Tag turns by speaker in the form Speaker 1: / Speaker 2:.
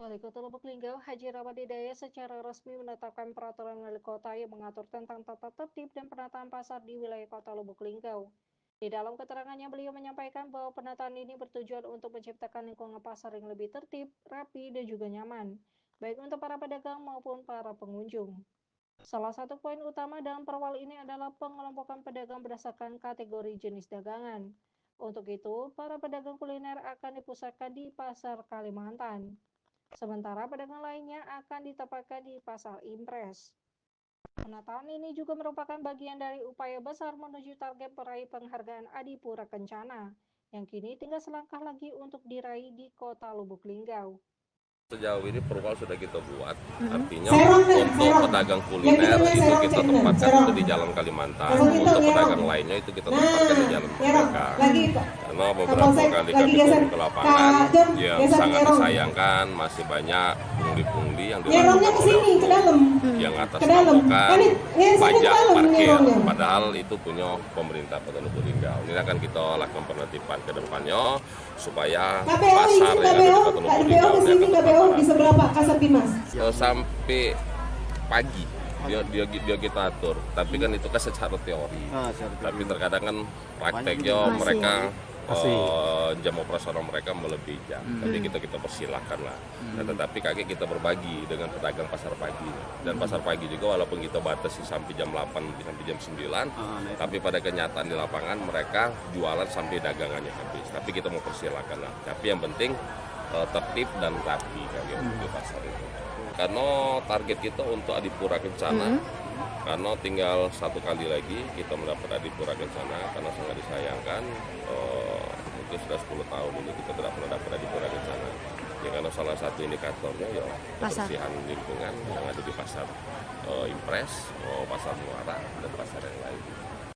Speaker 1: Wali Kota Lubuk Linggau, Haji Ramadhidaya secara resmi menetapkan peraturan wali kota yang mengatur tentang tata tertib dan penataan pasar di wilayah Kota Lubuk Linggau. Di dalam keterangannya, beliau menyampaikan bahwa penataan ini bertujuan untuk menciptakan lingkungan pasar yang lebih tertib, rapi, dan juga nyaman, baik untuk para pedagang maupun para pengunjung. Salah satu poin utama dalam perwal ini adalah pengelompokan pedagang berdasarkan kategori jenis dagangan. Untuk itu, para pedagang kuliner akan dipusatkan di Pasar Kalimantan. Sementara pedagang lainnya akan ditempatkan di Pasar Impres. Penataan ini juga merupakan bagian dari upaya besar menuju target peraih penghargaan Adipura Kencana, yang kini tinggal selangkah lagi untuk diraih di Kota Lubuk Linggau.
Speaker 2: Sejauh ini perwal sudah kita buat, artinya untuk pedagang kuliner itu kita tempatkan itu di Jalan Kalimantan, untuk pedagang lainnya itu kita tempatkan di Jalan Merdeka. Karena beberapa kali kami turun ke lapangan, yang sangat disayangkan masih banyak pungli-pungli yang dilakukan oleh yang atas namakan pajak parkir, padahal itu punya pemerintah Kota Lubuk Linggau. Ini akan kita lakukan penertiban ke depannya supaya pasar yang ada di Kota Lubuk Linggau ini akan
Speaker 3: di sebelah Pak Kasarbimas
Speaker 2: sampai pagi dia kita atur, tapi kan itu kan secara teori. Tapi terkadang kan prakteknya mereka jam operasional mereka melebihi jam, tapi kita persilahkan lah. Nah, tetapi kaki kita berbagi dengan pedagang pasar pagi, dan pasar pagi juga walaupun kita batasi sampai jam 8 sampai jam 9, tapi pada kenyataan di lapangan mereka jualan sampai dagangannya habis. Tapi kita mau persilahkan lah. Tapi yang penting tertib dan rapi kayak di pasar itu. Karena target kita untuk Adipura Kencana, karena tinggal satu kali lagi kita mendapat Adipura Kencana, karena sangat disayangkan mungkin sudah 10 tahun ini kita tidak pernah dapat Adipura Kencana. Ya karena salah satu indikatornya ya kebersihan lingkungan yang ada di pasar Impres, pasar Muara dan pasar yang lain.